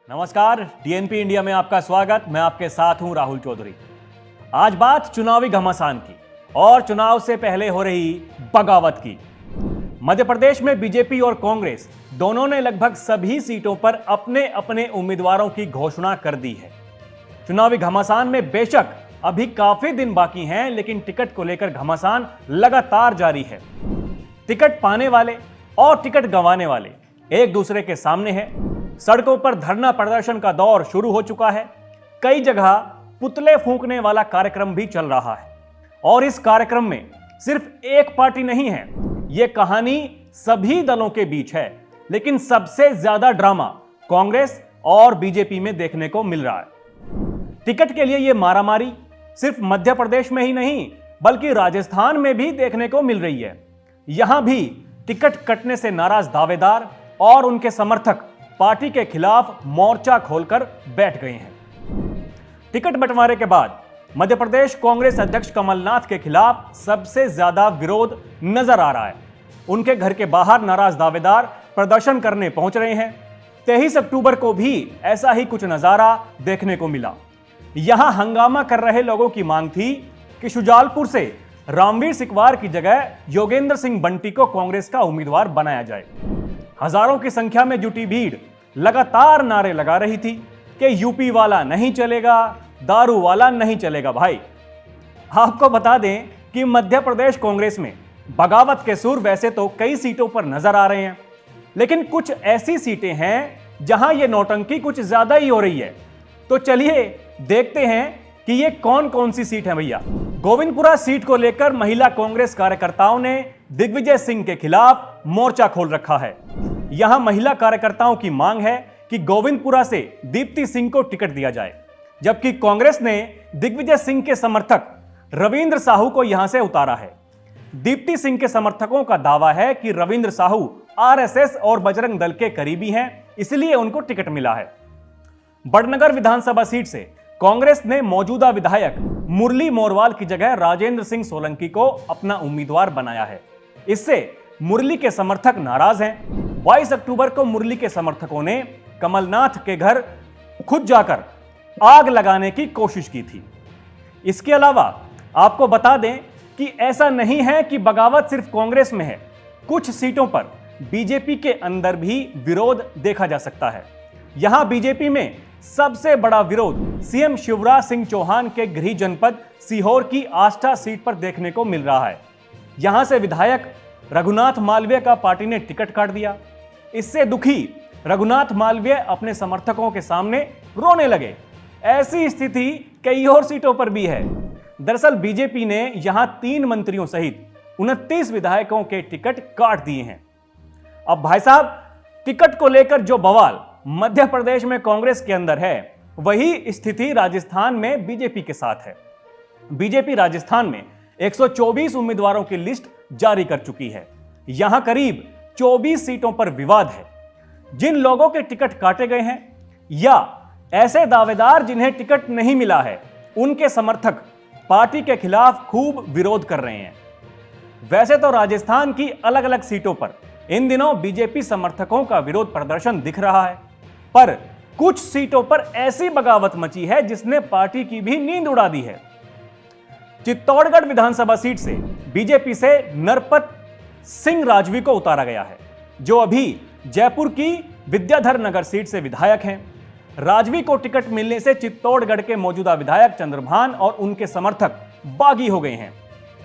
नमस्कार, DNP India में आपका स्वागत। मैं आपके साथ हूं राहुल चौधरी। आज बात चुनावी घमासान की और चुनाव से पहले हो रही बगावत की। मध्य प्रदेश में बीजेपी और कांग्रेस दोनों ने लगभग सभी सीटों पर अपने अपने उम्मीदवारों की घोषणा कर दी है। चुनावी घमासान में बेशक अभी काफी दिन बाकी हैं, लेकिन टिकट को लेकर घमासान लगातार जारी है। टिकट पाने वाले और टिकट गंवाने वाले एक दूसरे के सामने हैं। सड़कों पर धरना प्रदर्शन का दौर शुरू हो चुका है। कई जगह पुतले फूंकने वाला कार्यक्रम भी चल रहा है और इस कार्यक्रम में सिर्फ एक पार्टी नहीं है। यह कहानी सभी दलों के बीच है, लेकिन सबसे ज्यादा ड्रामा कांग्रेस और बीजेपी में देखने को मिल रहा है। टिकट के लिए यह मारामारी सिर्फ मध्य प्रदेश में ही नहीं, बल्कि राजस्थान में भी देखने को मिल रही है। यहां भी टिकट कटने से नाराज दावेदार और उनके समर्थक पार्टी के खिलाफ मोर्चा खोलकर बैठ गए हैं। टिकट बंटवारे के बाद मध्य प्रदेश कांग्रेस अध्यक्ष कमलनाथ के खिलाफ सबसे ज्यादा विरोध नजर आ रहा है। उनके घर के बाहर नाराज दावेदार प्रदर्शन करने पहुंच रहे हैं। 23 अक्टूबर को भी ऐसा ही कुछ नजारा देखने को मिला। यहां हंगामा कर रहे लोगों की मांग थी कि शुजालपुर से रामवीर सिकवार की जगह योगेंद्र सिंह बंटी को कांग्रेस का उम्मीदवार बनाया जाए। हजारों की संख्या में जुटी भीड़ लगातार नारे लगा रही थी कि यूपी वाला नहीं चलेगा, दारू वाला नहीं चलेगा। भाई, आपको बता दें कि मध्य प्रदेश कांग्रेस में बगावत के सुर वैसे तो कई सीटों पर नजर आ रहे हैं, लेकिन कुछ ऐसी सीटें हैं जहां यह नौटंकी कुछ ज्यादा ही हो रही है। तो चलिए देखते हैं कि ये कौन कौन सी सीट है। भैया, गोविंदपुरा सीट को लेकर महिला कांग्रेस कार्यकर्ताओं ने दिग्विजय सिंह के खिलाफ मोर्चा खोल रखा है। यहां महिला कार्यकर्ताओं की मांग है कि गोविंदपुरा से दीप्ति सिंह को टिकट दिया जाए, जबकि कांग्रेस ने दिग्विजय सिंह के समर्थक रविंद्र साहू को यहां से उतारा है। दीप्ति सिंह के समर्थकों का दावा है कि रविंद्र साहू आरएसएस और बजरंग दल के करीबी हैं, इसलिए उनको टिकट मिला है। बड़नगर विधानसभा सीट से कांग्रेस ने मौजूदा विधायक मुरली मोरवाल की जगह राजेंद्र सिंह सोलंकी को अपना उम्मीदवार बनाया है। इससे मुरली के समर्थक नाराज हैं। 22 अक्टूबर को मुरली के समर्थकों ने कमलनाथ के घर खुद जाकर आग लगाने की कोशिश की थी। इसके अलावा आपको बता दें कि ऐसा नहीं है कि बगावत सिर्फ कांग्रेस में है। कुछ सीटों पर बीजेपी के अंदर भी विरोध देखा जा सकता है। यहां बीजेपी में सबसे बड़ा विरोध सीएम शिवराज सिंह चौहान के गृह जनपद सीहोर की आष्टा सीट पर देखने को मिल रहा है। यहां से विधायक रघुनाथ मालवीय का पार्टी ने टिकट काट दिया। इससे दुखी रघुनाथ मालवीय अपने समर्थकों के सामने रोने लगे। ऐसी स्थिति कई और सीटों पर भी है। दरअसल बीजेपी ने यहां 3 मंत्रियों सहित 29 विधायकों के टिकट काट दिए हैं। अब भाई साहब, टिकट को लेकर जो बवाल मध्य प्रदेश में कांग्रेस के अंदर है, वही स्थिति राजस्थान में बीजेपी के साथ है। बीजेपी राजस्थान में 124 उम्मीदवारों की लिस्ट जारी कर चुकी है। यहां करीब 24 सीटों पर विवाद है। जिन लोगों के टिकट काटे गए हैं या ऐसे दावेदार जिन्हें टिकट नहीं मिला है, उनके समर्थक पार्टी के खिलाफ खूब विरोध कर रहे हैं। वैसे तो राजस्थान की अलग अलग सीटों पर इन दिनों बीजेपी समर्थकों का विरोध प्रदर्शन दिख रहा है, पर कुछ सीटों पर ऐसी बगावत मची है जिसने पार्टी की भी नींद उड़ा दी है। चित्तौड़गढ़ विधानसभा सीट से बीजेपी से नरपत सिंह राजवी को उतारा गया है, जो अभी जयपुर की विद्याधर नगर सीट से विधायक हैं। राजवी को टिकट मिलने से चित्तौड़गढ़ के मौजूदा विधायक चंद्रभान और उनके समर्थक बागी हो गए हैं।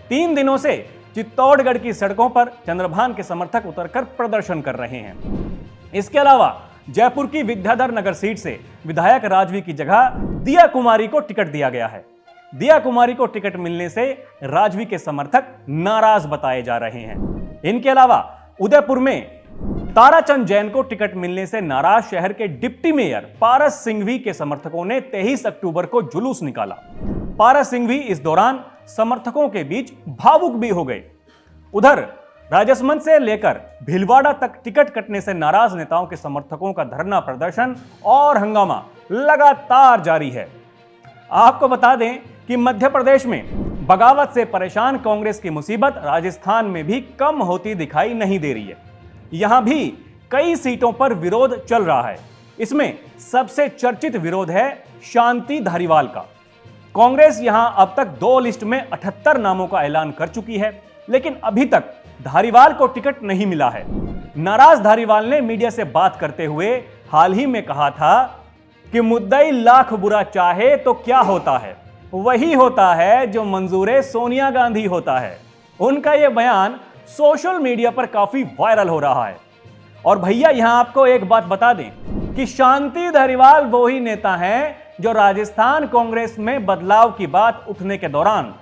3 दिनों से चित्तौड़गढ़ की सड़कों पर चंद्रभान के समर्थक उतरकर प्रदर्शन कर रहे हैं। इसके अलावा जयपुर की विद्याधर नगर सीट से विधायक राजवी की जगह दिया कुमारी को टिकट दिया गया है। दिया कुमारी को टिकट मिलने से राजवी के समर्थक नाराज बताए जा रहे हैं। इनके अलावा उदयपुर में ताराचंद जैन को टिकट मिलने से नाराज शहर के डिप्टी मेयर पारस सिंघवी के समर्थकों ने 23 अक्टूबर को जुलूस निकाला। पारस सिंघवी इस दौरान समर्थकों के बीच भावुक भी हो गए। उधर राजसमंद से लेकर भीलवाड़ा तक टिकट कटने से नाराज नेताओं के समर्थकों का धरना प्रदर्शन और हंगामा लगातार जारी है। आपको बता दें कि मध्य प्रदेश में बगावत से परेशान कांग्रेस की मुसीबत राजस्थान में भी कम होती दिखाई नहीं दे रही है। यहां भी कई सीटों पर विरोध चल रहा है। इसमें सबसे चर्चित विरोध है शांति धारीवाल का। कांग्रेस यहां अब तक 2 लिस्ट में 78 नामों का ऐलान कर चुकी है, लेकिन अभी तक धारीवाल को टिकट नहीं मिला है। नाराज धारीवाल ने मीडिया से बात करते हुए हाल ही में कहा था कि मुद्दई लाख बुरा चाहे तो क्या होता है, वही होता है जो मंजूर सोनिया गांधी होता है। उनका यह बयान सोशल मीडिया पर काफी वायरल हो रहा है। और भैया यहां आपको एक बात बता दें कि शांति धारीवाल वो ही नेता हैं जो राजस्थान कांग्रेस में बदलाव की बात उठने के दौरान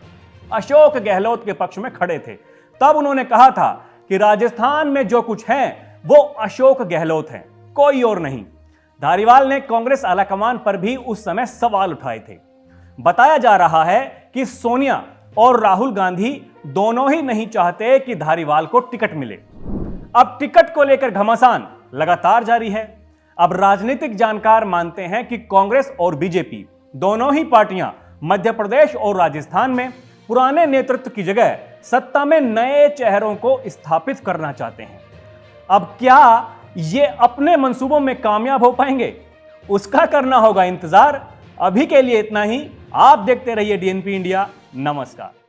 अशोक गहलोत के पक्ष में खड़े थे। तब उन्होंने कहा था कि राजस्थान में जो कुछ है वो अशोक गहलोत हैं, कोई और नहीं। धारीवाल ने कांग्रेस आलाकमान पर भी उस समय सवाल उठाए थे। बताया जा रहा है कि सोनिया और राहुल गांधी दोनों ही नहीं चाहते कि धारीवाल को टिकट मिले। अब टिकट को लेकर घमासान लगातार जारी है। अब राजनीतिक जानकार मानते हैं कि कांग्रेस और बीजेपी दोनों ही पार्टियां मध्य प्रदेश और राजस्थान में पुराने नेतृत्व की जगह सत्ता में नए चेहरों को स्थापित करना चाहते हैं। अब क्या ये अपने मंसूबों में कामयाब हो पाएंगे, उसका करना होगा इंतजार। अभी के लिए इतना ही। आप देखते रहिए डीएनपी इंडिया। नमस्कार।